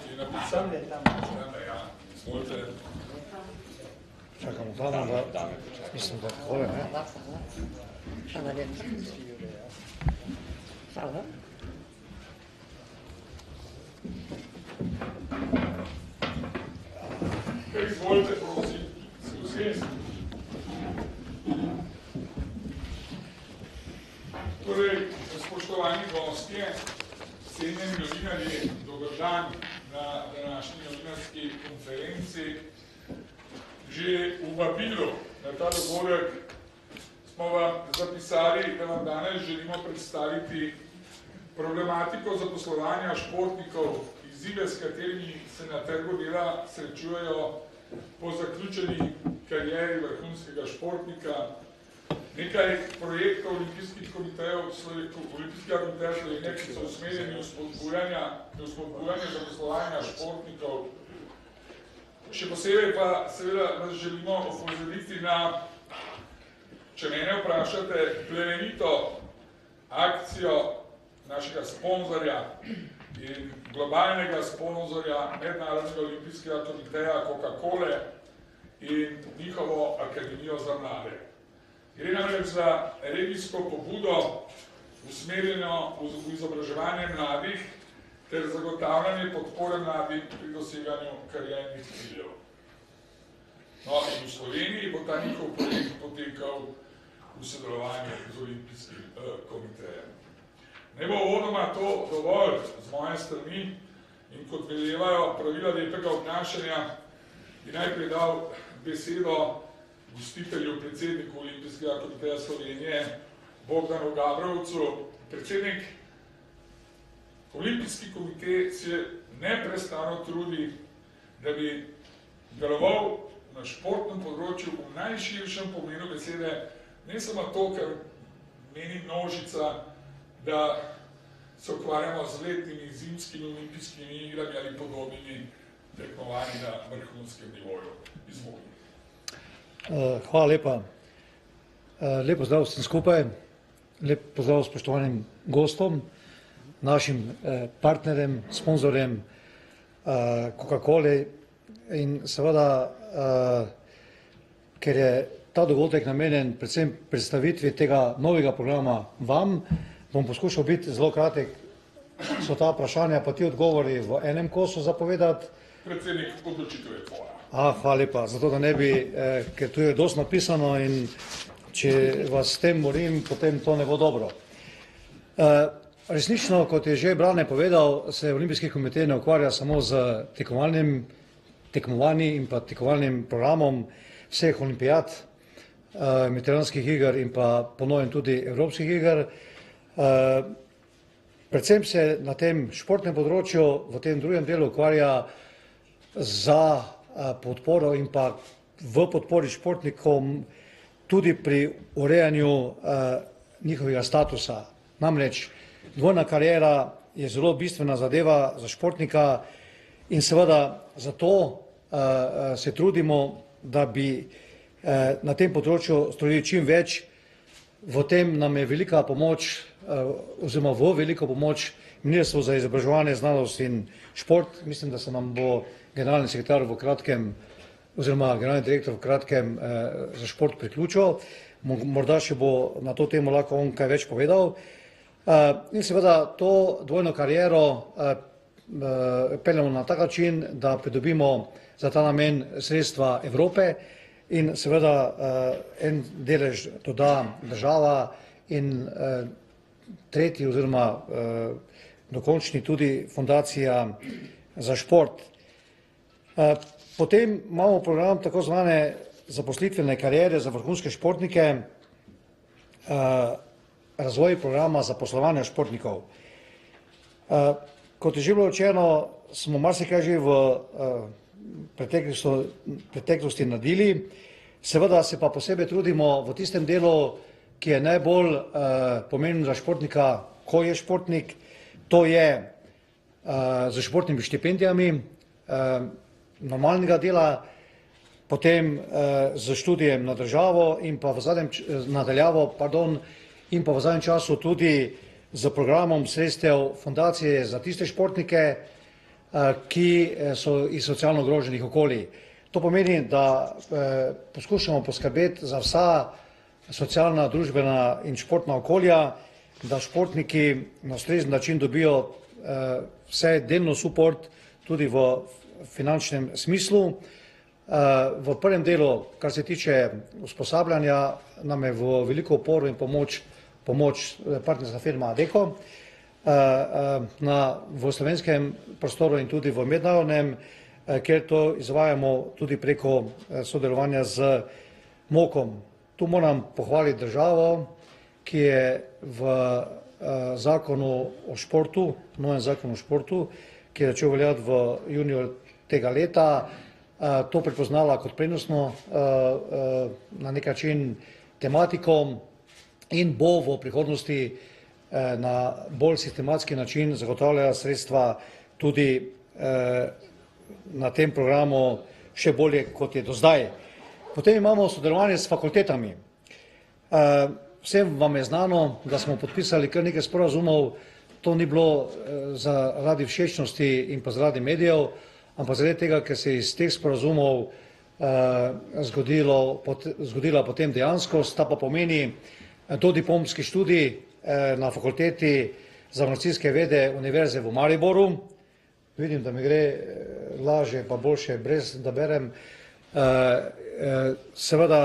ki je napisan. Izvolite. Čakamo tam, da mislim, da je takole, ne? Izvolite, prosim, se usesti. Torej, spoštovani gostje, cenjeni novinarji, dober dan na današnji novinarski konferenci. Že v vabilu na ta dogodek smo vam zapisali, da vam danes želimo predstaviti problematiko zaposlovanja športnikov, izzive, s katerimi se na trgu dela srečujejo po zaključeni karieri vrhunskega športnika, nekaj projektov Olimpijskega komiteja Slovenije, ki so usmerjeni v spodbujanje zaposlovanja športnikov. Še posebej pa seveda vas želimo opozoriti na, če mene vprašate, plemenito akcijo našega sponzorja in globalnega sponzorja Mednarodnega olimpijskega komiteja Coca-Cole in njihovo akademijo za mlade. Gre namreč za regijsko pobudo usmerjeno v izobraževanje mladih ter zagotavljanje podpore mladim pri doseganju kariernih ciljev. No, in v Sloveniji bo ta njihov projekt potekal v sodelovanju z Olimpijskim komitejem. Ne bo uvodoma to dovolj z moje strani in kot velevajo pravila lepega obnašanja, bi najprej dal besedo gostitelju, predsedniku Olimpijskega komiteja Slovenije, Bogdanu Gabrovcu. Predsednik, Olimpijski komitej se neprestano trudi, da bi deloval na športnem področju v najširšem pomenu besede, ne samo to, ker meni množica, da se ukvarjamo z letnimi zimskimi olimpijskimi igrami ali podobnimi tekmovanji na vrhunskem nivoju. Izvolite. Hvala lepa. Lep pozdrav vsem skupaj, lep pozdrav spoštovanim gostom, našim partnerjem, sponzorjem Coca-Cole in seveda, ker je ta dogodek namenjen predvsem predstavitvi tega novega programa vam, bom poskušal biti zelo kratek, so ta vprašanja pa ti odgovori v enem kosu zapovedati. Predsednik, odločitev je tvoja. Hvala lepa, zato da ne bi, ker tu je dosti napisano in če vas s tem morim, potem to ne bo dobro. Resnično, kot je že Brane povedal, se Olimpijski komitej ne ukvarja samo z tekmovanji in pa tekmovalnim programom vseh olimpijad, mediteranskih iger in pa po novem tudi evropskih iger. Predvsem se na tem športnem področju v tem drugem delu ukvarja za podporo in pa v podpori športnikom tudi pri urejanju njihovega statusa. Namreč dvojna kariera je zelo bistvena zadeva za športnika in seveda zato se trudimo, da bi na tem področju storili čim več. V tem nam je velika pomoč oziroma v veliko pomoč Ministrstvo za izobraževanje, znanost in šport. Mislim, da se nam bo generalni sekretar v kratkem oziroma generalni direktor v kratkem za šport priključil. Morda še bo na to temo lahko on kaj več povedal. In seveda to dvojno kariero peljemo na tak način, da pridobimo za ta namen sredstva Evrope in seveda en delež doda država in tretji oziroma dokončni tudi fundacija za šport. Potem imamo program tako zvane zaposlitvene kariere za vrhunske športnike, razvoj programa zaposlovanja športnikov. Kot je že bilo rečeno, smo marsikaj že v preteklosti naredili, seveda se pa posebej trudimo v tistem delu, ki je najbolj pomemben za športnika, ko je športnik, to je z športnimi štipendijami normalnega dela, potem z študijem na državo in pa v zadnjem času tudi z programom sredstev fundacije za tiste športnike, ki so iz socialno ogroženih okolij. To pomeni, da poskušamo poskrbeti za vsa socialna, družbena in športna okolja, da športniki na ustrezen način dobijo vsaj delno suport tudi v finančnem smislu. V prvem delu, kar se tiče usposabljanja, nam je v veliko oporo in pomoč partnerska firma Adecco v slovenskem prostoru in tudi v mednarodnem, kjer to izvajamo tudi preko sodelovanja z MOK-om. Tu moram pohvaliti državo, ki je v zakonu o športu, novem zakonu o športu, ki je začel veljati v juniju tega leta, to prepoznala kot prednostno na nek način tematiko in bo v prihodnosti na bolj sistematski način zagotavljala sredstva tudi na tem programu še bolje, kot je do zdaj. Potem imamo sodelovanje s fakultetami. Vsem vam je znano, da smo podpisali kar nekaj sporazumov, to ni bilo zaradi všečnosti in pa zaradi medijev, ampak zaradi tega, ker se je iz teh sporazumov zgodila potem dejanskost, ta pa pomeni dodiplomski študij na fakulteti za organizacijske vede Univerze v Mariboru. Vidim, da mi gre lažje pa boljše brez, da berem. Seveda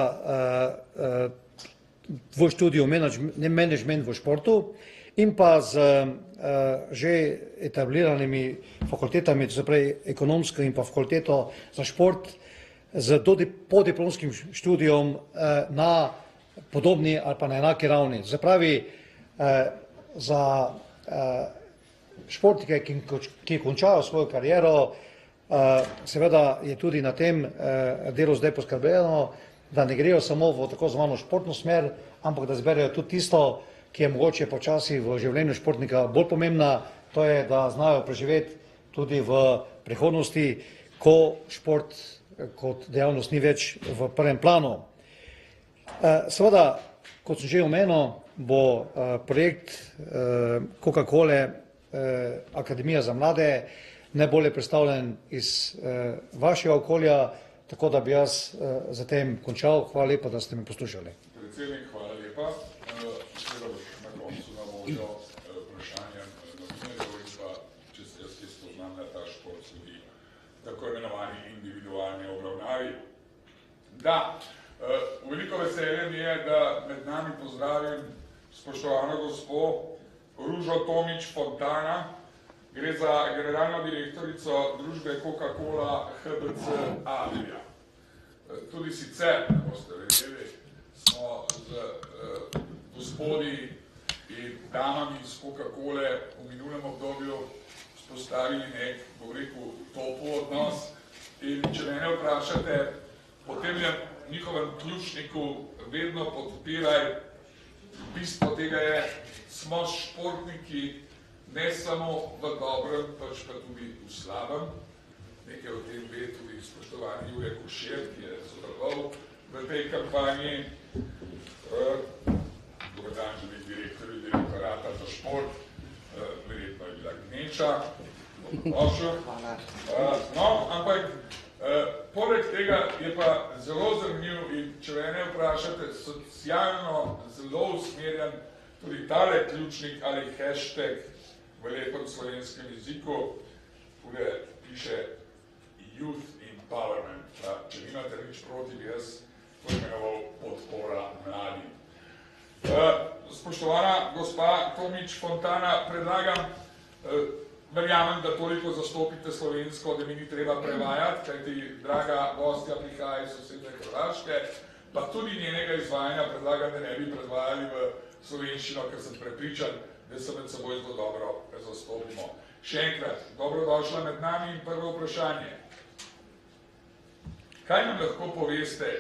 v študiju management v športu in pa z že etabliranimi fakultetami, to se pravi ekonomsko in pa fakulteto za šport, z podiplomskim študijom na podobni ali pa na enaki ravni. To se pravi, za športnike, ki končajo svojo kariero, seveda je tudi na tem delu zdaj poskrbljeno, da ne grejo samo v tako zvano športno smer, ampak da zberejo tudi tisto, ki je mogoče počasi v življenju športnika bolj pomembna, to je, da znajo preživeti tudi v prihodnosti, ko šport kot dejavnost ni več v prvem planu. Seveda, kot sem že omenil, bo projekt Coca-Cole Akademija za mlade najbolje predstavljen iz vašega okolja, tako da bi jaz za tem končal. Hvala lepa, da ste me poslušali. Predsednik, hvala lepa. Seveda boš na koncu na voljo vprašanjem novinarjev in pa, če se jaz spoznam, da ta šport sledi tako imenovani individualni obravnavi. Da, veliko veselje mi je, da med nami pozdravim spoštovano gospo Ružo Tomič Fontana. Gre za generalno direktorico družbe Coca-Cola HBC Adria. Tudi sicer, ne boste vedeli, smo z gospodi in damami iz Coca-Cole v minulem obdobju vzpostavili nek, bom rekel, topel odnos. In če mene vprašate, potem je njihovem ključniku vedno podpiraj. Bistvo tega je, smo športniki ne samo v dobrem, pač pa tudi v slabem. Nekaj o tem ve tudi spoštovani Jure Košir, ki je sodeloval v tej kampanji. Dober dan tudi direktorju direktorata za šport, verjetno je bila Gneča. No, ampak poleg tega je pa zelo zanimiv in če mene vprašate, socialno zelo usmerjen tudi tale ključnik ali hashtag v lepem slovenskem jeziku, tukaj piše Youth Empowerment. Če nimate nič proti, bi jaz to imenoval podpora mladim. Spoštovana gospa Tomič Fontana, predlagam, verjamem, da toliko zastopite slovensko, da mi ni treba prevajati, kajti draga gostja prihaja iz sosednje Hrvaške, pa tudi njenega izvajanja predlagam, da ne bi predvajali v slovenščino, ker sem prepričan, da se med seboj zelo dobro zastopimo. Še enkrat, dobrodošla med nami in prvo vprašanje. Kaj nam lahko poveste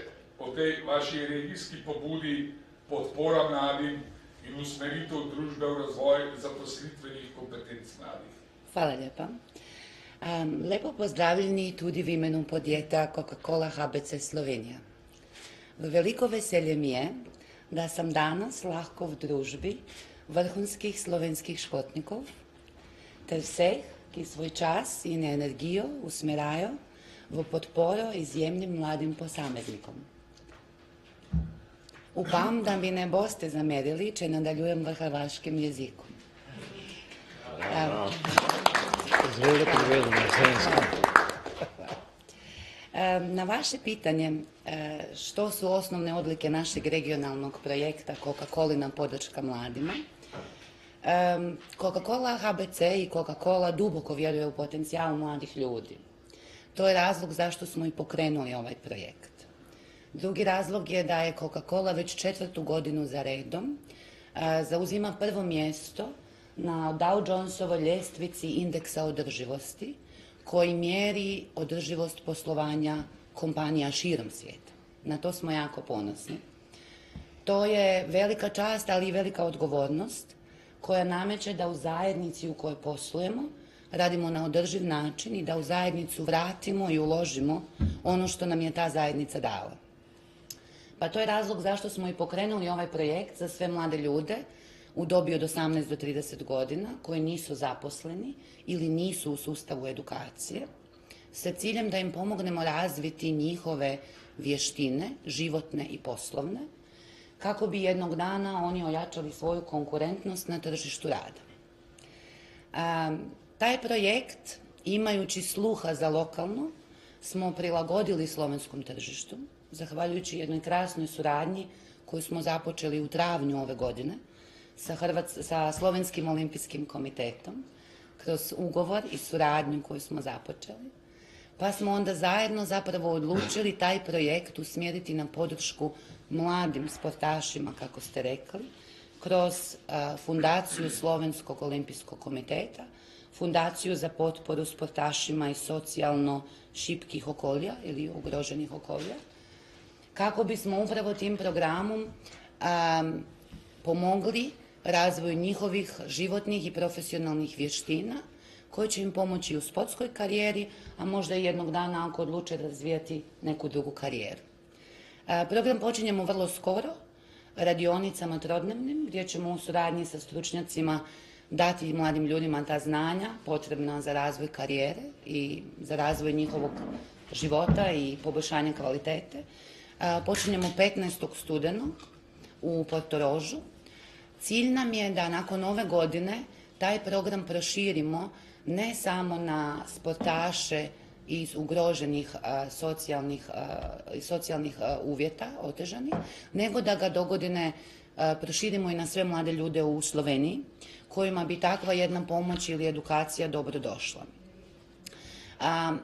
o tej vaši regijski pobudi podpora mladim in usmeritev družbe v razvoj zaposlitvenih kompetenc mladih? Hvala lijepa. Lepo pozdravljeni tudi v imenu podjetja Coca-Cola HBC Slovenija. Veliko veselje mi je, da sam danas lahko v družbi vrhunskih slovenskih športnikov ter vseh, ki svoj čas in energijo usmerajo v podporo izjemnim mladim posameznikom. Upam, da mi ne boste zamerili, če nadaljujem v hrvaškem jeziku. Izvolite povedati na slovenskom. Na vaše pitanje što su osnovne odlike našeg regionalnog projekta Coca-Colina podrška mladima, Coca-Cola HBC i Coca-Cola duboko vjeruje u potencijal mladih ljudi. To je razlog zašto smo i pokrenuli ovaj projekt. Drugi razlog je da je Coca-Cola već 4. godinu za redom zauzima prvo mjesto na Dow Jonesovoj ljestvici indeksa održivosti koji mjeri održivost poslovanja kompanija širom svijeta. Na to smo jako ponosni. To je velika čast, ali i velika odgovornost koja nameće da u zajednici u kojoj poslujemo radimo na održiv način i da u zajednicu vratimo i uložimo ono što nam je ta zajednica dala. Pa to je razlog zašto smo i pokrenuli ovaj projekt za sve mlade ljude u dobi od 18 do 30 godina koji nisu zaposleni ili nisu u sustavu edukacije, sa ciljem da im pomognemo razviti njihove vještine, životne i poslovne, kako bi jednog dana oni ojačali svoju konkurentnost na tržištu rada. Taj projekt, imajući sluha za lokalno, smo prilagodili slovenskom tržištu, zahvaljujući jednoj krasnoj suradnji koju smo započeli u travnju ove godine sa Slovenskim olimpijskim komitetom, kroz ugovor i suradnju koju smo započeli. Pa smo onda zajedno zapravo odlučili taj projekt usmjeriti na podršku mladim sportašima, kako ste rekli, kroz Fundaciju Slovenskog olimpijskog komiteta, Fundaciju za potporu sportašima iz socijalno šipkih okolja ili ugroženih okolja, kako bismo upravo tim programom pomogli razvoju njihovih životnih i profesionalnih vještina koje će im pomoći u sportskoj karijeri, a možda i jednog dana ako odluče razvijati neku drugu karijeru. Program počinjemo vrlo skoro, radionicama trodnevnim, gdje ćemo u suradnji sa stručnjacima dati mladim ljudima ta znanja potrebna za razvoj karijere i za razvoj njihovog života i poboljšanje kvalitete. Počinjemo 15. studenog u Portorožu. Cilj nam je da nakon ove godine taj program proširimo ne samo na sportaše iz ugroženih socijalnih uvjeta, otežanih, nego da ga dogodine proširimo i na sve mlade ljude u Sloveniji, kojima bi takva jedna pomoć ili edukacija dobro došla.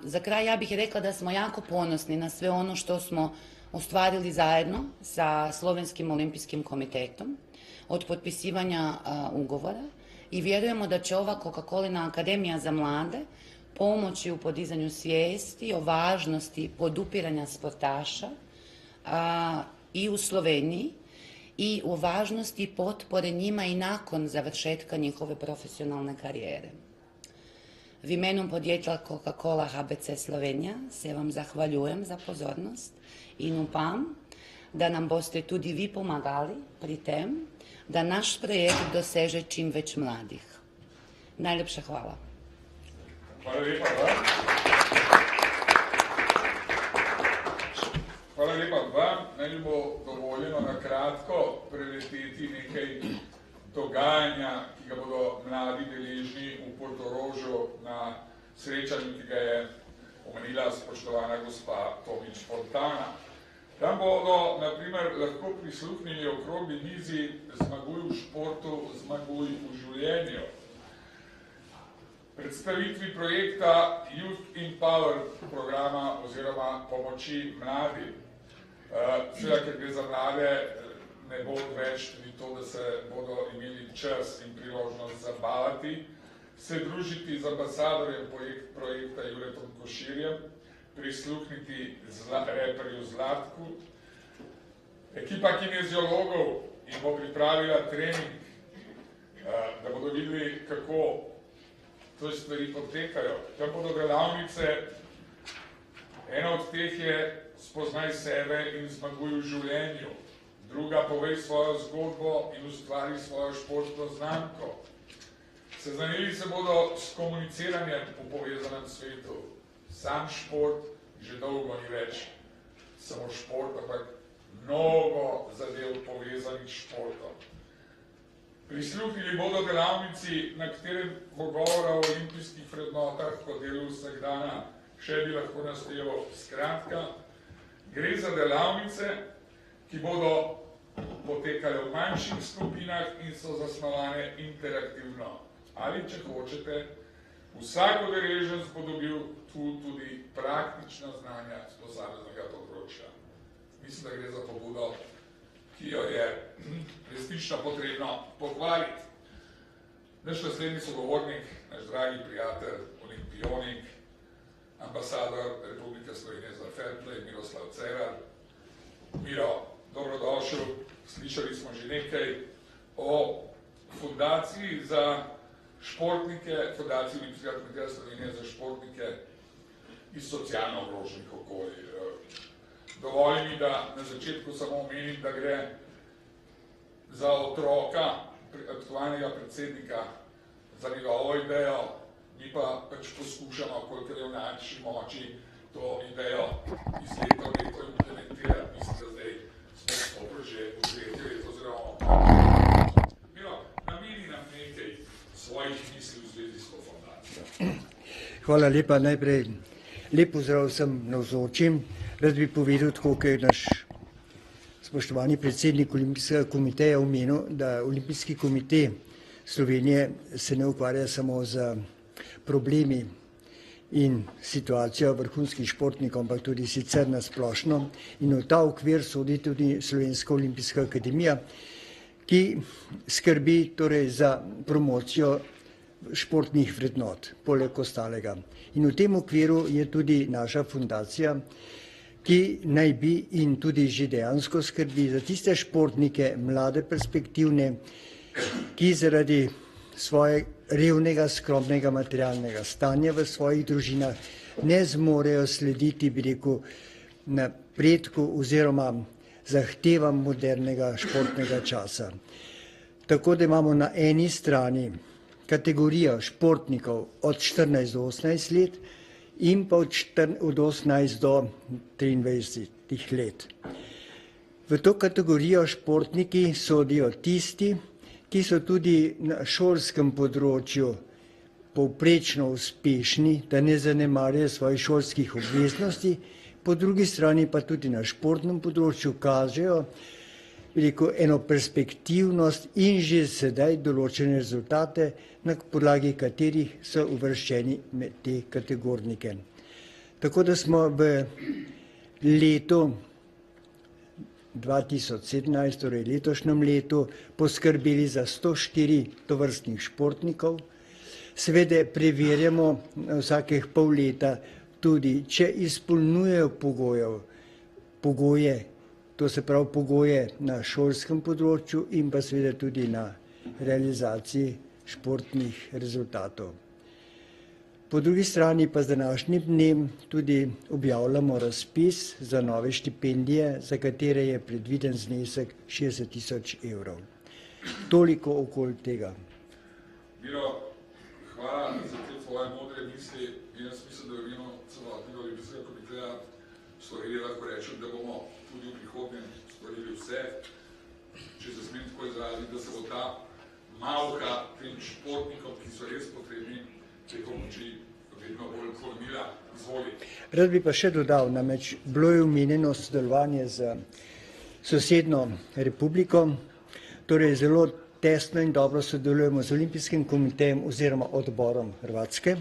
Za kraj ja bih rekla da smo jako ponosni na sve ono što smo ostvarili zajedno sa Slovenskim olimpijskim komitetom od potpisivanja ugovora i vjerujemo da će ova Coca-Colina Akademija za mlade pomoći u podizanju svijesti o važnosti podupiranja sportaša i u Sloveniji i o važnosti potpore njima i nakon završetka njihove profesionalne karijere. V imenu podjetja Coca-Cola HBC Slovenija se vam zahvaljujem za pozornost in upam, da nam boste tudi vi pomagali pri tem, da naš projekt doseže čim več mladih. Najlepša hvala. Hvala lepa vam. Hvala lepa vam. Naj bo dovoljeno na kratko preleteti nekaj dogajanja, ki ga bodo mladi deležni v Portorožu na srečanju, ki ga je omenila spoštovana gospa Tomič Fontana. Tam bodo, na primer, lahko prisluhnili okrogli mizi Zmaguj v športu, zmaguj v življenju. Predstavitvi projekta Youth Empower programa oziroma pomoči mladim. Seveda, ker gre za mlade, ne bo več tudi to, da se bodo imeli čas in priložnost zabavati, se družiti z ambasadorjem projekta Juretom Koširjem, prisluhniti reperju Zlatku. Ekipa kineziologov jim bo pripravila trening, da bodo videli, kako te stvari potekajo. Tam bodo delavnice, ena od teh je Spoznaj sebe in zmaguj v življenju. Druga, povej svojo zgodbo in ustvari svojo športno znamko. Seznanili se bodo s komuniciranjem po povezanem svetu. Sam šport že dolgo ni več samo šport, ampak mnogo zadev povezanih s športom. Prisluhnili bodo delavnici, na katerem bo govora o olimpijskih vrednotah po delu vsakdana, še bi lahko našteval. Skratka, gre za delavnice, ki bodo potekale v manjših skupinah in so zasnovane interaktivno. Ali, če hočete, vsak udeleženec bo dobil tu tudi praktična znanja z posameznega področja. Mislim, da gre za pobudo, ki jo je resnično potrebno pohvaliti. Naš naslednji sogovornik, naš dragi prijatelj, olimpionik, ambasador Republike Slovenije za fair play, Miroslav Cerar. Miro, dobrodošel. Slišali smo že nekaj o fundaciji za športnike, Fundaciji Olimpijskega komiteja Slovenije za športnike iz socialno ogroženih okolij. Dovolj mi, da na začetku samo omenim, da gre za otroka aktualnega predsednika, za njegovo idejo, mi pa pač poskušamo, kolikor je v naši moči, to idejo iz leta v leto implementirati. Mislim, da zdaj smo že v tretje leto oziroma Miro, nameni nam nekaj svojih misli v zvezi s to fundacijo. Hvala lepa. Najprej lep pozdrav vsem navzočim. Rad bi povedal, tako kot je naš spoštovani predsednik Olimpijskega komiteja omenil, da Olimpijski komite Slovenije se ne ukvarja samo z problemi in situacijo vrhunskih športnikov, ampak tudi sicer na splošno. In v ta okvir sodi tudi Slovenska olimpijska akademija, ki skrbi torej za promocijo športnih vrednot, poleg ostalega. In v tem okviru je tudi naša fundacija, ki naj bi in tudi že dejansko skrbi za tiste športnike, mlade, perspektivne, ki zaradi svoje revnega, skromnega materialnega stanja v svojih družinah ne zmorejo slediti, bi rekel, napredku oziroma zahtevam modernega športnega časa. Tako da imamo na eni strani kategorijo športnikov od 14 do 18 let in pa od 18 do 23 let. V to kategorijo športniki sodijo tisti, ki so tudi na šolskem področju povprečno uspešni, da ne zanemarjajo svojih šolskih obveznosti, po drugi strani pa tudi na športnem področju kažejo eno perspektivnost in že sedaj določene rezultate, na podlagi katerih so uvrščeni med te kategornike. Tako da smo v letu 2017, torej letošnjem letu, poskrbeli za 104 tovrstnih športnikov. Seveda preverjamo vsakih pol leta tudi, če izpolnjujejo pogoje, to se pravi pogoje na šolskem področju in pa seveda tudi na realizaciji športnih rezultatov. Po drugi strani pa z današnjim dnem tudi objavljamo razpis za nove štipendije, za katere je predviden znesek 60 000 evrov. Toliko okoli tega. Miro, hvala za te tvoje modre misli in jaz mislim, da v imenu celotnega Olimpijskega komiteja Slovenije lahko rečem, da bomo tudi v prihodnje storili vse, če se smem tako izraziti, da se bo ta malha tem športnikom, ki so res potrebni te pomoči, vedno bolj klonila. Izvoli. Rad bi pa še dodal, namreč bilo je omenjeno sodelovanje z sosednjo republiko, torej zelo tesno in dobro sodelujemo z Olimpijskim komitejem oziroma odborom Hrvatske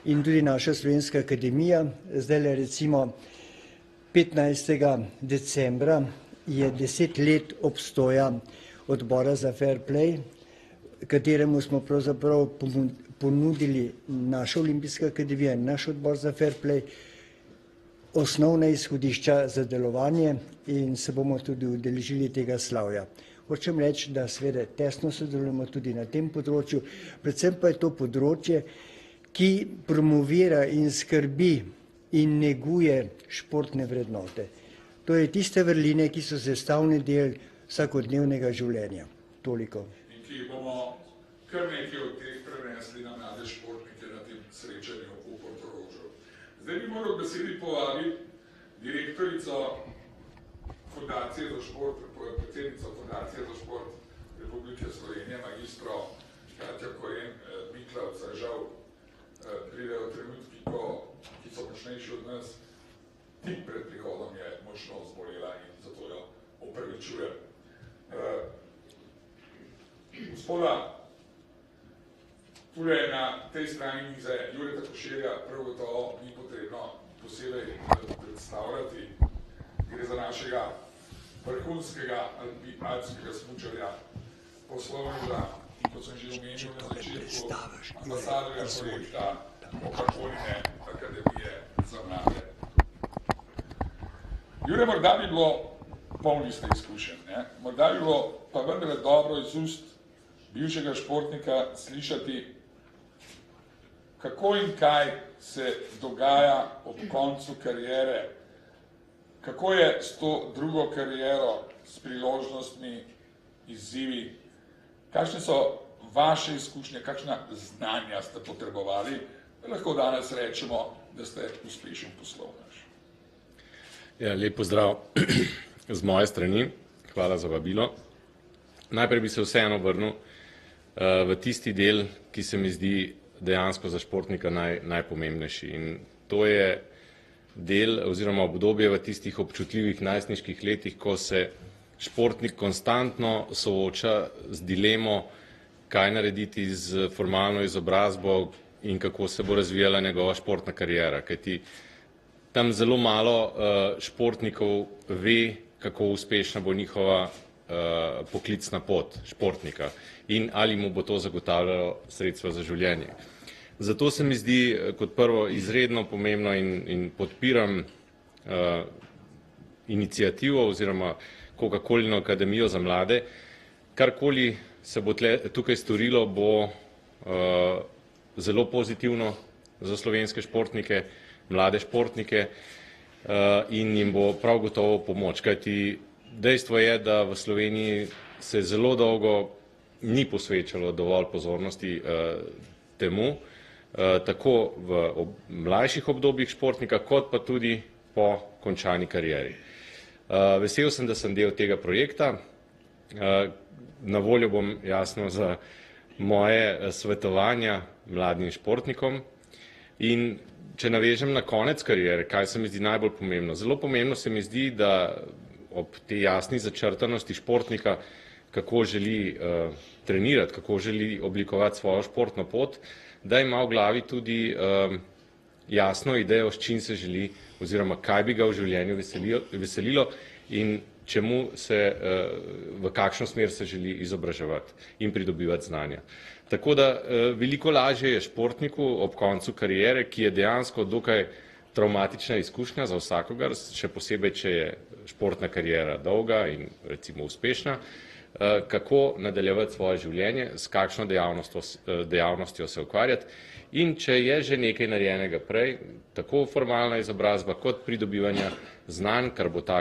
in tudi naša Slovenska akademija. Zdajle recimo 15. decembra je 10 let obstoja odbora za fair play, kateremu smo pravzaprav ponudili naša Olimpijska akademija in naš odbor za fair play osnovna izhodišča za delovanje in se bomo tudi udeležili tega slavja. Hočem reči, da seveda tesno sodelujemo tudi na tem področju, predvsem pa je to področje, ki promovira in skrbi in neguje športne vrednote. To je tiste vrline, ki so sestavni del vsakodnevnega življenja. Toliko. In ki bomo kar nekaj od teh prenesli na mlade športnike na tem srečanju v Portorožu. Zdaj bi moral besedi povabiti direktorico Fundacije za šport, predsednico Fundacije za šport Republike Slovenije, magistro Katjo Koren Miklavca. Žal pridejo trenutki, ki so močnejši od nas. Tik pred prihodom je močno zbolela in zato jo opravičujem. Gospoda, tule na tej strani mize Jureta Koširja prav gotovo ni potrebno posebej predstavljati. Gre za našega vrhunskega alpskega smučarja, poslovneža in, kot sem že omenil na začetku, ambasadorja projekta Coca-Coline Akademije za mlade. Jure, morda bi bilo polni ste izkušenj, ne? Morda bi bilo pa vendarle dobro iz ust bivšega športnika slišati, kako in kaj se dogaja ob koncu kariere, kako je s to drugo kariero, s priložnostmi, izzivi, kakšne so vaše izkušnje, kakšna znanja ste potrebovali, da lahko danes rečemo, da ste uspešen poslovnež. Ja, lep pozdrav z moje strani, hvala za vabilo. Najprej bi se vseeno vrnil v tisti del, ki se mi zdi dejansko za športnika najpomembnejši. In to je del oziroma obdobje v tistih občutljivih najstniških letih, ko se športnik konstantno sooča z dilemo, kaj narediti z formalno izobrazbo in kako se bo razvijala njegova športna kariera. Kajti tam zelo malo športnikov ve, kako uspešna bo njihova poklicna pot športnika in ali mu bo to zagotavljalo sredstva za življenje. Zato se mi zdi kot prvo izredno pomembno in podpiram inicijativo oziroma Coca-Colino akademijo za mlade. Karkoli se bo tukaj storilo, bo zelo pozitivno za slovenske športnike, mlade športnike in jim bo prav gotovo pomoč. Kajti dejstvo je, da v Sloveniji se zelo dolgo ni posvečalo dovolj pozornosti temu, tako v mlajših obdobjih športnika, kot pa tudi po končani karieri. Vesel sem, da sem del tega projekta. Na voljo bom jasno za moje svetovanja mladim športnikom. In če navežem na konec kariere, kaj se mi zdi najbolj pomembno? Zelo pomembno se mi zdi, da ob tej jasni začrtanosti športnika, kako želi trenirati, kako želi oblikovati svojo športno pot, da ima v glavi tudi jasno idejo, s čim se želi oziroma kaj bi ga v življenju veselilo in v kakšno smer se želi izobraževati in pridobivati znanja. Tako da veliko lažje je športniku ob koncu kariere, ki je dejansko dokaj travmatična izkušnja za vsakogar, še posebej, če je športna kariera dolga in recimo uspešna, kako nadaljevati svoje življenje, s kakšno dejavnostjo se ukvarjati in če je že nekaj narejenega prej, tako formalna izobrazba kot pridobivanja znanj, kar bo ta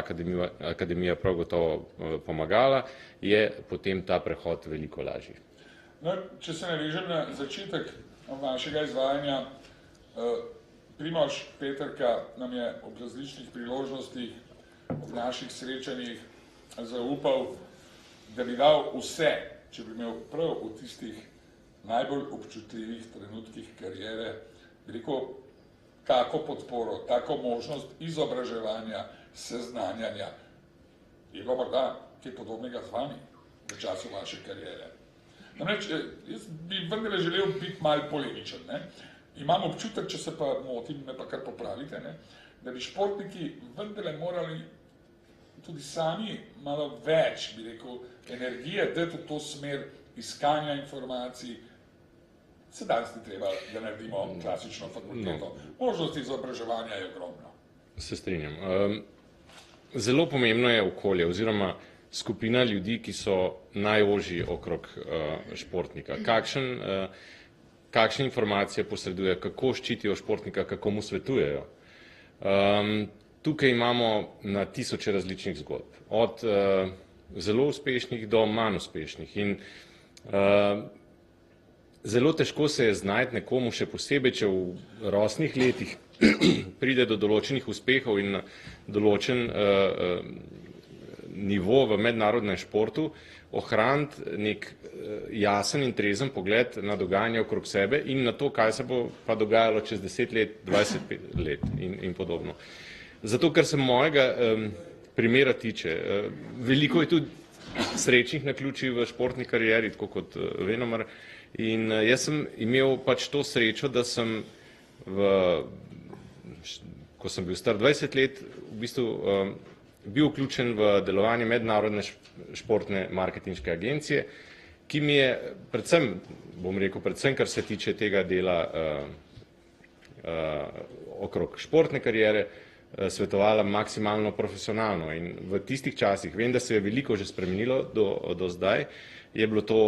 akademija prav gotovo pomagala, je potem ta prehod veliko lažji. No, če se navežem na začetek vašega izvajanja, Primož Peterka nam je ob različnih priložnostih, ob naših srečanjih zaupal, da bi dal vse, če bi imel prav v tistih najbolj občutljivih trenutkih kariere, bi rekel, tako podporo, tako možnost izobraževanja, seznanjanja. Je bilo morda kaj podobnega z vami v času vaše kariere? Namreč, jaz bi vendarle želel biti malo polemičen, ne? Imam občutek, če se pa motim, me pa kar popravite, ne? Da bi športniki vendarle morali tudi sami malo več, bi rekel, energije dati v to smer iskanja informacij. Se danes ni treba, da naredimo klasično fakulteto. Možnosti izobraževanja je ogromno. Se strinjam. Zelo pomembno je okolje oziroma skupina ljudi, ki so najožji okrog športnika. Kakšne informacije posredujejo, kako ščitijo športnika, kako mu svetujejo. Tukaj imamo na tisoče različnih zgodb, od zelo uspešnih do manj uspešnih. In zelo težko se je znajti nekomu, še posebej, če v rosnih letih pride do določenih uspehov in določen nivo v mednarodnem športu, ohraniti nek jasen in trezen pogled na dogajanje okrog sebe in na to, kaj se bo pa dogajalo čez 10 let, 20 let in podobno. Zato, ker se mojega primera tiče, veliko je tudi srečnih naključij v športni karieri, tako kot venomer, in jaz sem imel pač to srečo, da sem ko sem bil star 20 let, v bistvu bil vključen v delovanje mednarodne športne marketinške agencije, ki mi je predvsem, bom rekel, predvsem kar se tiče tega dela okrog športne kariere, svetovala maksimalno profesionalno. In v tistih časih, vem, da se je veliko že spremenilo do zdaj, je bilo to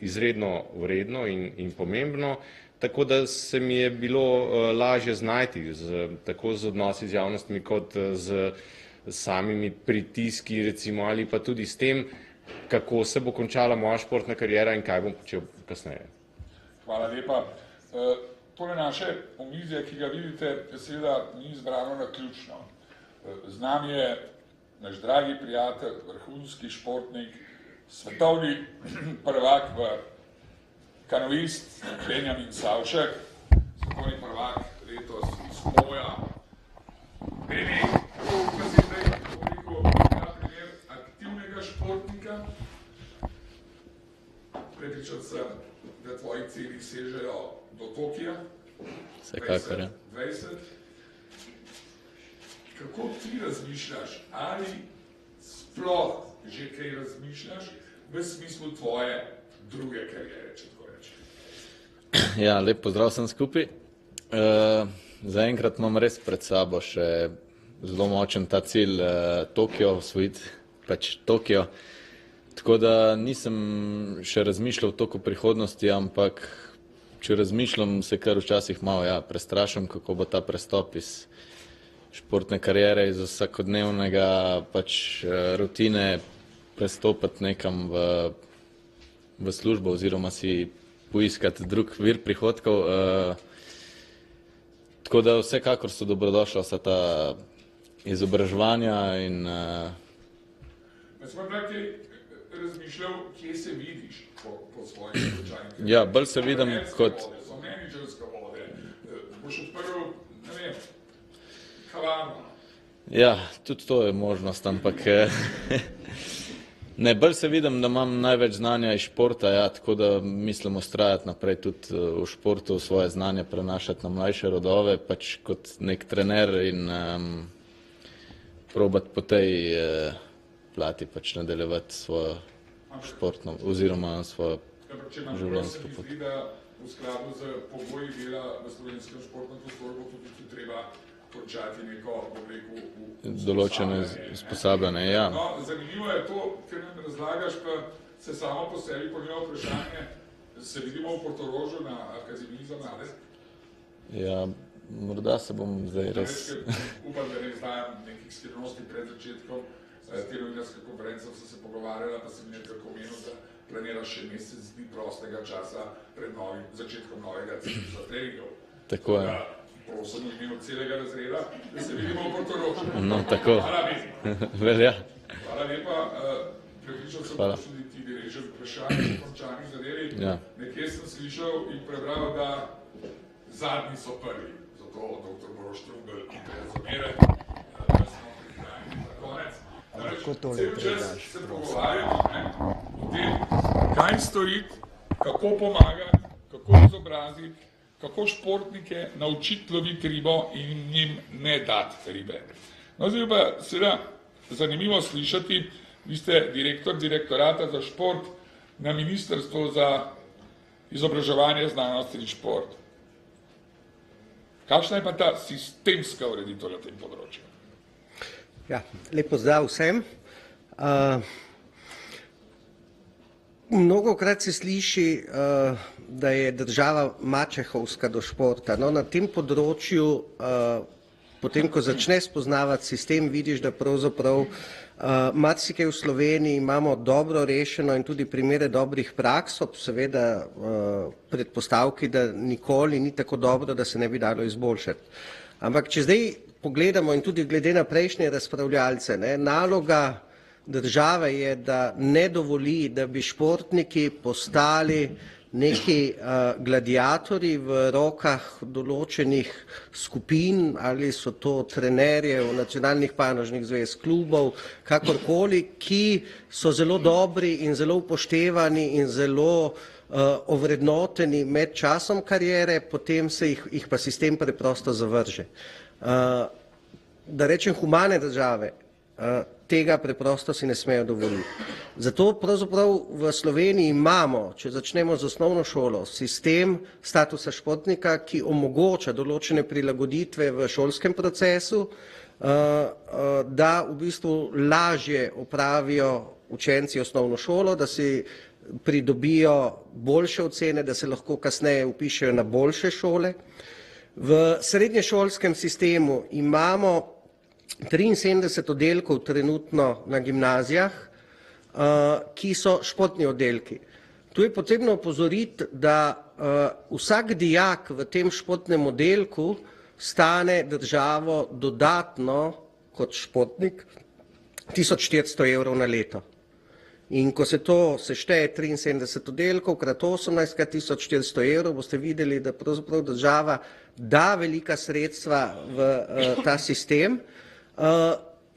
izredno vredno in pomembno, tako da se mi je bilo lažje znajti tako z odnosi z javnostmi kot z samimi pritiski, recimo, ali pa tudi s tem, kako se bo končala moja športna kariera in kaj bom počel kasneje. Hvala lepa. Tole naše omizje, ki ga vidite, seveda ni izbrano naključno. Z nami je naš dragi prijatelj, vrhunski športnik, svetovni prvak v kanoist Benjamin Savšek, svetovni prvak letos iz Moja. Beni, pa si zdaj ta primer aktivnega športnika. Prepričan sem, da tvoji cilji sežejo do Tokija. Vsekakor, ja. 20. Kako ti razmišljaš, ali sploh že kaj razmišljaš v smislu tvoje druge kariere, če tako rečem? Ja, lep pozdrav sem skupaj. Zaenkrat imam res pred sabo še zelo močen ta cilj Tokio, osvojiti pač Tokio. Tako da nisem še razmišljal toliko o prihodnosti, ampak če razmišljam, se kar včasih malo prestrašam, kako bo ta prestop iz športne kariere, iz vsakodnevnega pač rutine prestopati nekam v službo oziroma si poiskati drug vir prihodkov. Tako da vsekakor so dobrodošla vsa ta izobraževanja in Sem kaj razmišljal, kje se vidiš po svojih slučajnih? ja, bolj se vidim kot So menedžerske vode, boš odprl, ne vem, kavarno. ja, tudi to je možnost, ampak ne, bolj se vidim, da imam največ znanja iz športa, ja, tako da mislim ustrajati naprej tudi v športu, svoje znanje prenašati na mlajše rodove, pač kot nek trener in probati po tej plati pač nadaljevati svojo športno oziroma svojo življenjsko pot. Se mi zdi, da v skladu z pogoji dela v slovenskem športnem prostoru bo tudi treba končati neko, bom rekel, določene usposabljanje, ja. No, zanimivo je to, ker nam razlagaš, pa se samo po sebi pojavlja vprašanje, se vidimo v Portorožu na Akademiji za mlade? Ja, morda se bom zdaj res Upam, da ne izdajam nekih skrivnosti pred začetkom te novinarske konference, sem se pogovarjala, pa sem nekako omenil, da planiraš še mesec dni prostega časa pred začetkom novega ciklusa treningov. tako je. Prosim v imenu celega razreda, da se vidimo v Portorožu. No, tako. Hvala lepa. Velja. Hvala lepa. Prepričal sem, da tudi ti rešil vprašanje o končanih zadevi. Ja. Nekje sem slišal in prebral, da zadnji so prvi. Zato dr. Boroš Trumbel in razumere, da smo pripravljeni za konec. Cel čas se pogovarjamo o tem, kaj storiti, kako pomagati, kako izobraziti, kako športnike naučiti loviti ribo in njim ne dati ribe. No, zdaj pa seveda zanimivo slišati, vi ste direktor direktorata za šport na Ministrstvu za izobraževanje, znanost in šport. Kakšna je pa ta sistemska ureditev na tem področju? Ja, lep pozdrav vsem. Mnogokrat se sliši, da je država mačehovska do športa. No, na tem področju potem, ko začneš spoznavati sistem, vidiš, da pravzaprav marsikaj v Sloveniji imamo dobro rešeno in tudi primere dobrih praks, ob seveda predpostavki, da nikoli ni tako dobro, da se ne bi dalo izboljšati. Ampak če zdaj pogledamo in tudi glede na prejšnje razpravljalce, naloga države je, da ne dovoli, da bi športniki postali neki gladiatorji v rokah določenih skupin, ali so to trenerjev, nacionalnih panožnih zvez, klubov, kakorkoli, ki so zelo dobri in zelo upoštevani in zelo ovrednoteni med časom kariere, potem se jih pa sistem preprosto zavrže. Da rečem humane države, tega preprosto si ne smejo dovoliti. Zato pravzaprav v Sloveniji imamo, če začnemo z osnovno šolo, sistem statusa športnika, ki omogoča določene prilagoditve v šolskem procesu, da v bistvu lažje opravijo učenci osnovno šolo, da si pridobijo boljše ocene, da se lahko kasneje vpišejo na boljše šole. V srednješolskem sistemu imamo 73 oddelkov trenutno na gimnazijah, ki so športni oddelki. Tu je potrebno opozoriti, da vsak dijak v tem športnem oddelku stane državo dodatno kot športnik 1400 evrov na leto. In ko se to sešteje 73 oddelkov krat 18 krat 1400 evrov, boste videli, da pravzaprav država da velika sredstva v ta sistem.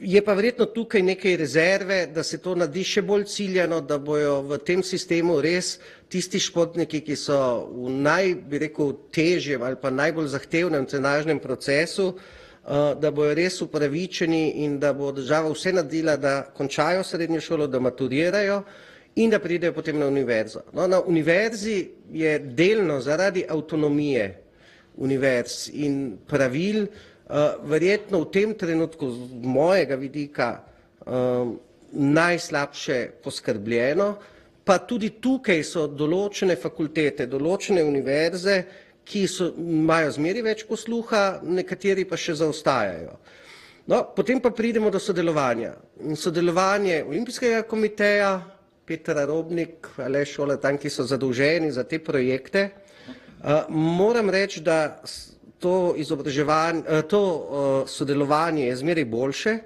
Je pa verjetno tukaj nekaj rezerve, da se to naredi še bolj ciljano, da bojo v tem sistemu res tisti športniki, ki so v težjem ali pa najbolj zahtevnem trenažnem procesu, da bojo res upravičeni in da bo država vse naredila, da končajo srednjo šolo, da maturirajo in da pridejo potem na univerzo. No, na univerzi je delno zaradi avtonomije univerz in pravil verjetno v tem trenutku z mojega vidika najslabše poskrbljeno, pa tudi tukaj so določene fakultete, določene univerze, ki imajo zmeri več posluha, nekateri pa še zaostajajo. No, potem pa pridemo do sodelovanja. In sodelovanje Olimpijskega komiteja, Petra Robnik, Aleš Šolatan, ki so zadolženi za te projekte, moram reči, da to sodelovanje je zmeraj boljše,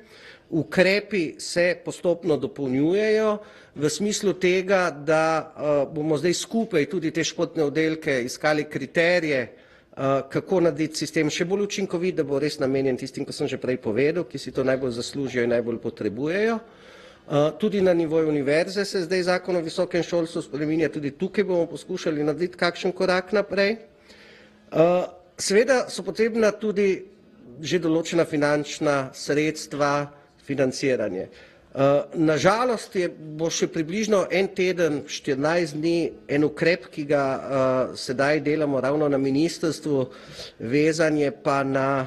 ukrepi se postopno dopolnjujejo v smislu tega, da bomo zdaj skupaj tudi te športne oddelke iskali kriterije, kako narediti sistem še bolj učinkovit, da bo res namenjen tistim, ko sem že prej povedal, ki si to najbolj zaslužijo in najbolj potrebujejo. Tudi na nivoju univerze se zdaj zakon o visokem šolstvu spreminja, tudi tukaj bomo poskušali narediti kakšen korak naprej. Seveda so potrebna tudi že določena finančna sredstva, financiranje. Nažalost bo še približno en teden, 14 dni, en ukrep, ki ga sedaj delamo ravno na ministrstvu, vezan je pa na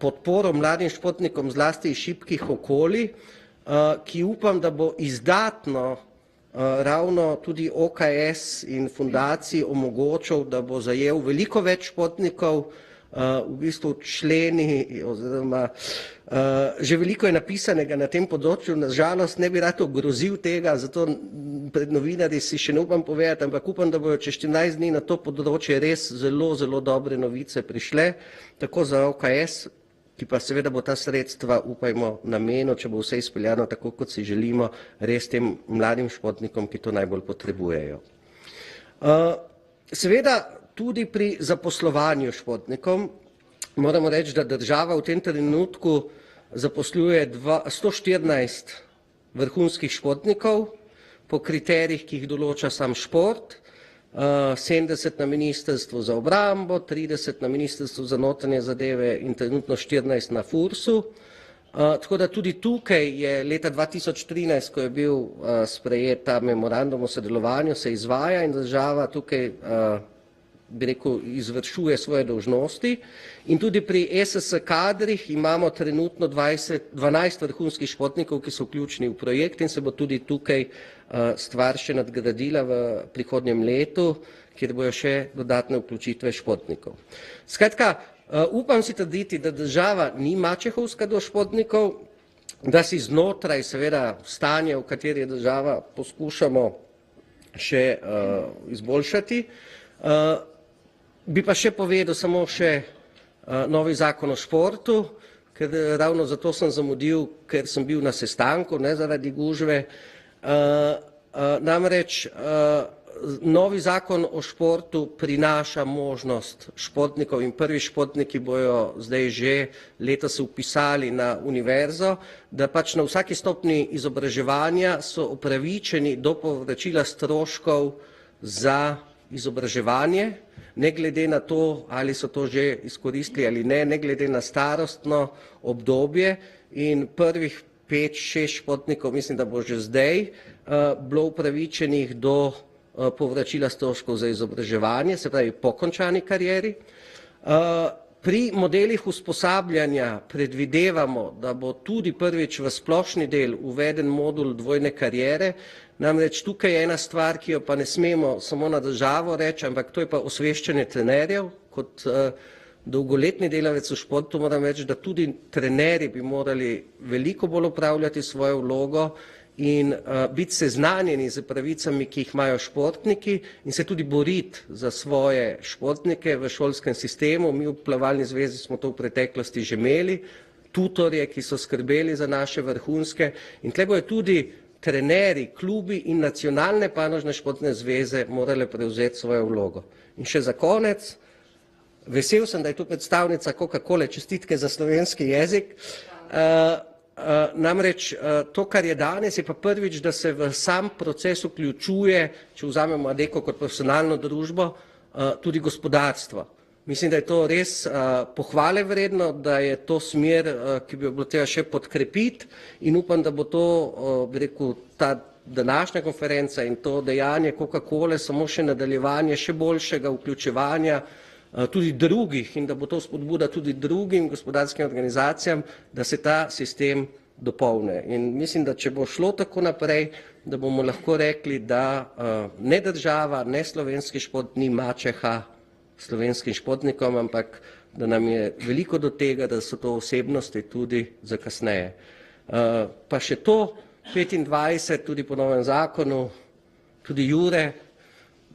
podporo mladim športnikom zlasti iz šibkih okolij, ki upam, da bo izdatno ravno tudi OKS in fundaciji omogočil, da bo zajel veliko več športnikov, v bistvu členi oziroma že veliko je napisanega na tem področju, nažalost ne bi rad ogrozil tega, zato pred novinarji si še ne upam povedati, ampak upam, da bojo čez 14 dni na to področje res zelo, zelo dobre novice prišle, tako za OKS, ki pa seveda bo ta sredstva, upajmo, namenil, če bo vse izpeljano tako, kot si želimo, res tem mladim športnikom, ki to najbolj potrebujejo. Seveda tudi pri zaposlovanju športnikom moramo reči, da država v tem trenutku zaposluje 114 vrhunskih športnikov po kriterijih, ki jih določa sam šport, 70 na ministrstvu za obrambo, 30 na ministrstvu za notranje zadeve in trenutno 14 na FURS-u. Tako da tudi tukaj je leta 2013, ko je bil sprejet ta memorandum o sodelovanju, se izvaja in država tukaj izvršuje svoje dolžnosti. In tudi pri ESS kadrih imamo trenutno 12 vrhunskih športnikov, ki so vključeni v projekt in se bo tudi tukaj stvar še nadgradila v prihodnjem letu, kjer bojo še dodatne vključitve športnikov. Skratka, Upam si trditi, da država ni mačehovska do športnikov, da si znotraj seveda stanje, v kateri je država, poskušamo še izboljšati. Bi pa še povedal samo še novi zakon o športu, ker ravno zato sem zamudil, ker sem bil na sestanku, ne zaradi gužve. Namreč novi zakon o športu prinaša možnost športnikov in prvi športniki bojo zdaj že letos se vpisali na univerzo, da pač na vsaki stopni izobraževanja so upravičeni do povračila stroškov za izobraževanje, ne glede na to, ali so to že izkoristili ali ne glede na starostno obdobje in prvih 5-6 športnikov, mislim, da bo že zdaj bilo upravičenih do povračila stroškov za izobraževanje, se pravi po končani karieri. Pri modelih usposabljanja predvidevamo, da bo tudi prvič v splošni del uveden modul dvojne kariere, namreč tukaj je ena stvar, ki jo pa ne smemo samo na državo reči, ampak to je pa osveščanje trenerjev. Kot dolgoletni delavec v športu moram reči, da tudi trenerji bi morali veliko bolj opravljati svojo vlogo in biti seznanjeni z pravicami, ki jih imajo športniki in se tudi boriti za svoje športnike v šolskem sistemu. Mi v Plavalni zvezi smo to v preteklosti že imeli, tutorje, ki so skrbeli za naše vrhunske in tle bojo tudi trenerji, klubi in nacionalne panožne športne zveze morale prevzeti svojo vlogo. In še za konec, vesel sem, da je tu predstavnica Coca-Cole, čestitke za slovenski jezik. Namreč to, kar je danes, je pa prvič, da se v sam proces vključuje, če vzamemo Adecco kot profesionalno družbo, tudi gospodarstvo. Mislim, da je to res pohvale vredno, da je to smer, ki bi jo bilo treba še podkrepiti in upam, da bo to, bi rekel, ta današnja konferenca in to dejanje Coca-Cole samo še nadaljevanje še boljšega vključevanja tudi drugih in da bo to spodbuda tudi drugim gospodarskim organizacijam, da se ta sistem dopolne. In mislim, da če bo šlo tako naprej, da bomo lahko rekli, da ne država, ne slovenski šport ni mačeha slovenskim športnikom, ampak da nam je veliko do tega, da so to osebnosti tudi za kasneje. Pa še to, 25, tudi po novem zakonu, tudi Jure,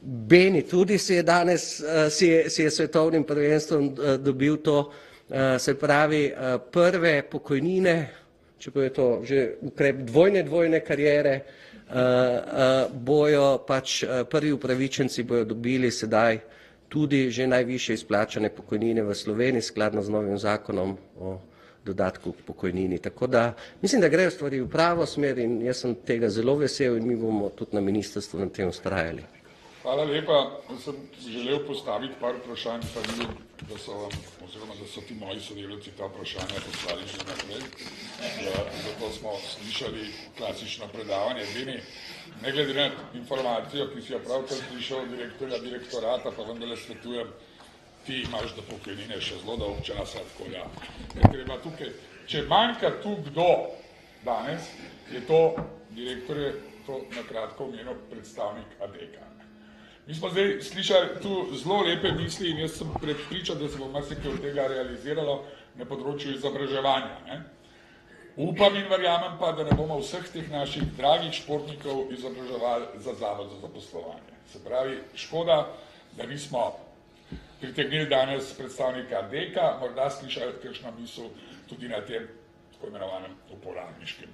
Beni tudi si je danes, si je svetovnim prvenstvom dobil to, se pravi prve pokojnine, čeprav je to že ukrep dvojne kariere, bojo pač prvi upravičenci bojo dobili sedaj tudi že najvišje izplačane pokojnine v Sloveniji, skladno z novim zakonom o dodatku k pokojnini. Tako da mislim, da grejo stvari v pravo smer in jaz sem tega zelo vesel in mi bomo tudi na ministrstvu na tem vztrajali. Hvala lepa. Sem želel postaviti par vprašanj, pa vidim, da so vam, oziroma da so ti moji sodelavci ta vprašanja poslali že naprej. Zato smo slišali klasično predavanje. Beni, ne glede na informacijo, ki si jo pravkar slišal od direktorja direktorata, pa vendarle svetujem, ti imaš do pokojnine še zelo dolg časa, tako da je treba tukaj. Če manjka tu kdo danes, je to direktor, je to na kratko omenil predstavnik Adecca. Mi smo zdaj slišali tu zelo lepe misli in jaz sem prepričan, da se bo marsikaj od tega realiziralo na področju izobraževanja. Upam in verjamem pa, da ne bomo vseh teh naših dragih športnikov izobraževali za zavod za zaposlovanje. Se pravi, škoda, da nismo pritegnili danes predstavnika Adecca, morda slišali kakšno misel tudi na tem tako imenovanem uporabniškem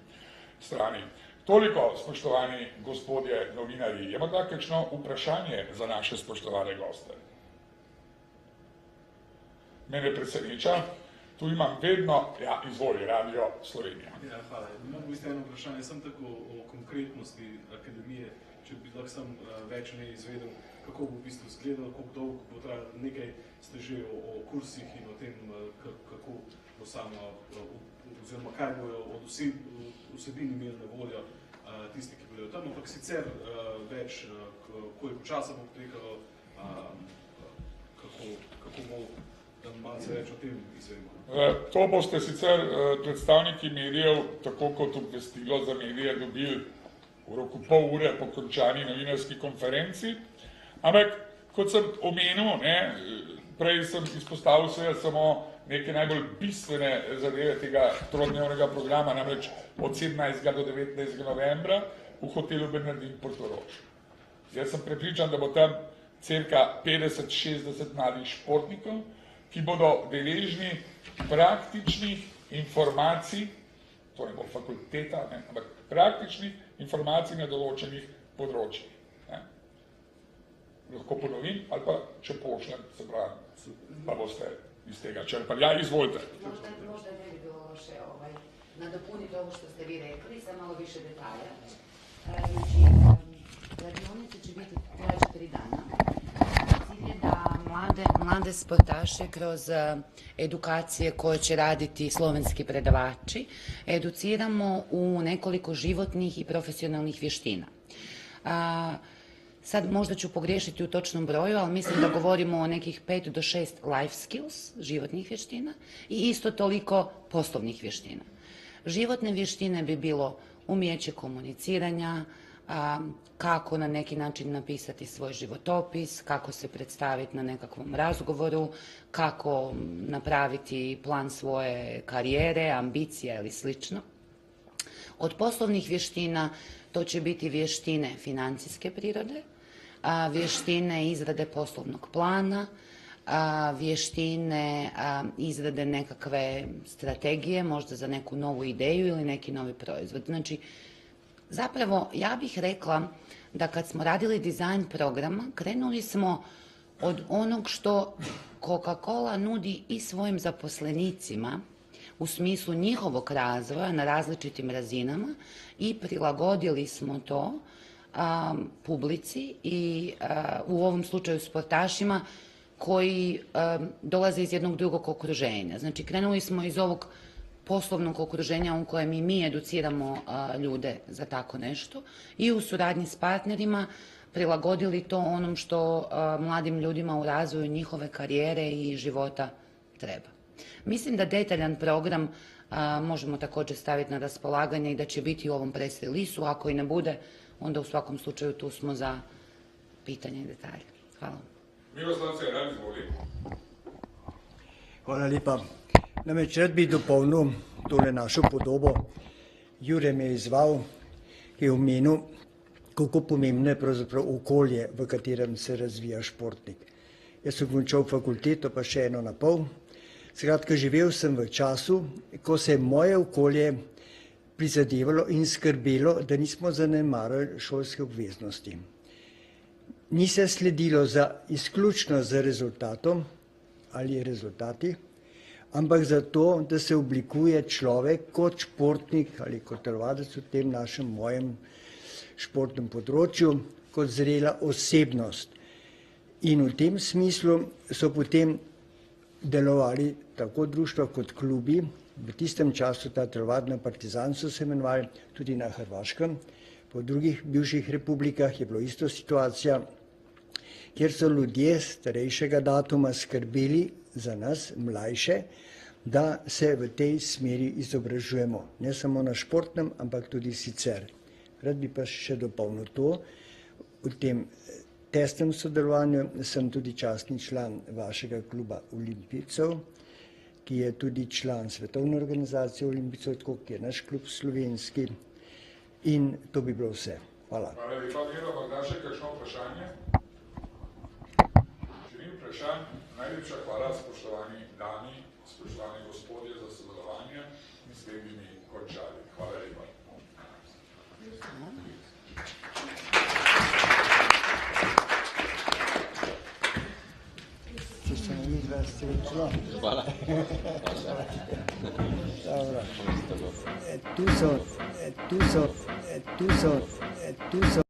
strani. Toliko, spoštovani gospodje novinarji, je morda kakšno vprašanje za naše spoštovane goste? Mene preseneča, tu imam vedno, ja, izvoli, Radio Slovenija. Ja, hvala. Imam v bistvu eno vprašanje, sem tako o konkretnosti akademije, če bi lahko sem več ne izvedel, kako bo v bistvu izgledalo, koliko dolgo bo trajalo, nekaj ste že o kursih in o tem, kako bo sama, oziroma kaj bojo od vsebin imeli na voljo tisti, ki bodo tam, ampak sicer več, koliko časa bo potekalo, kako bo, da malce več o tem izvedemo. To boste sicer predstavniki medijev, tako kot obvestilo za medije, dobili v roku pol ure po končani novinarski konferenci, ampak kot sem omenil, Prej sem izpostavil seveda samo neke najbolj bistvene zadeve tega trodnevnega programa, namreč od 17. do 19. novembra v hotelu Bernardin Portorož. Jaz sem prepričan, da bo tam cirka 50-60 mladih športnikov, ki bodo deležni praktičnih informacij, to ne bo fakulteta, ne, ampak praktičnih informacij na določenih področjih. Ne. Lahko ponovim, ali pa če pošljem, se pravi, pa boste iz tega črpali. Ja, izvolite. Možda ne bi bilo še nadopuniti ovo što ste vi rekli, sa malo više detalja. Znači, radionice će biti trajeće 3 dana. Cilj je da mlade sportaše kroz edukacije koje će raditi slovenski predavači educiramo u nekoliko životnih i profesionalnih vještina. Sad možda ću pogriješiti u točnom broju, ali mislim da govorimo o nekih 5 do 6 life skills, životnih vještina, i isto toliko poslovnih vještina. Životne vještine bi bilo umijeće komuniciranja, kako na neki način napisati svoj životopis, kako se predstaviti na nekakvom razgovoru, kako napraviti plan svoje karijere, ambicija ili slično. Od poslovnih vještina to će biti vještine financijske prirode, vještine izrade poslovnog plana, vještine izrade nekakve strategije, možda za neku novu ideju ili neki novi proizvod. Znači, zapravo, ja bih rekla da kad smo radili dizajn programa, krenuli smo od onog što Coca-Cola nudi i svojim zaposlenicima u smislu njihovog razvoja na različitim razinama i prilagodili smo to publici i u ovom slučaju sportašima koji dolaze iz jednog drugog okruženja. Znači, krenuli smo iz ovog poslovnog okruženja u kojem i mi educiramo ljude za tako nešto i u suradnji s partnerima prilagodili to onom što mladim ljudima u razvoju njihove karijere i života treba. Mislim da detaljan program možemo također staviti na raspolaganje i da će biti u ovom press release-u. Ako i ne bude, onda u svakom slučaju tu smo za pitanje i detalje. Hvala. Miroslav Cerar, izvoli. Hvala lepa. Namreč rad bi dopolnil tole našo podobo. Jure me je izval, ki je omenil, kako pomembno je pravzaprav okolje, v katerem se razvija športnik. Jaz sem končal fakulteto, pa še 1,5. Skratka, živel sem v času, ko se je moje okolje prizadevalo in skrbelo, da nismo zanemarili šolske obveznosti. Ni se sledilo izključno za rezultatom ali rezultati, ampak zato, da se oblikuje človek kot športnik ali kot telovadec v tem našem mojem športnem področju, kot zrela osebnost. In v tem smislu so potem delovali tako društva kot klubi. V tistem času ta telovadna Partizan so se imenovali, tudi na Hrvaškem. Po drugih bivših republikah je bila isto situacija, kjer so ljudje starejšega datuma skrbeli za nas, mlajše, da se v tej smeri izobražujemo. Ne samo na športnem, ampak tudi sicer. Rad bi pa še dopolnil to. V tem tesnem sodelovanju sem tudi častni član vašega kluba olimpijcev, ki je tudi član Svetovne organizacije olimpijcev, tako ki je naš klub slovenski. In to bi bilo vse. Hvala. Hvala lepa, Miro. Morda še kakšno vprašanje? Če ni vprašanj, najlepša hvala, spoštovani dami, spoštovani gospodje, za sodelovanje in s tem bi mi končali. Hvala lepa. Če se ne mi dva srečno. Hvala. Dobro. Tu so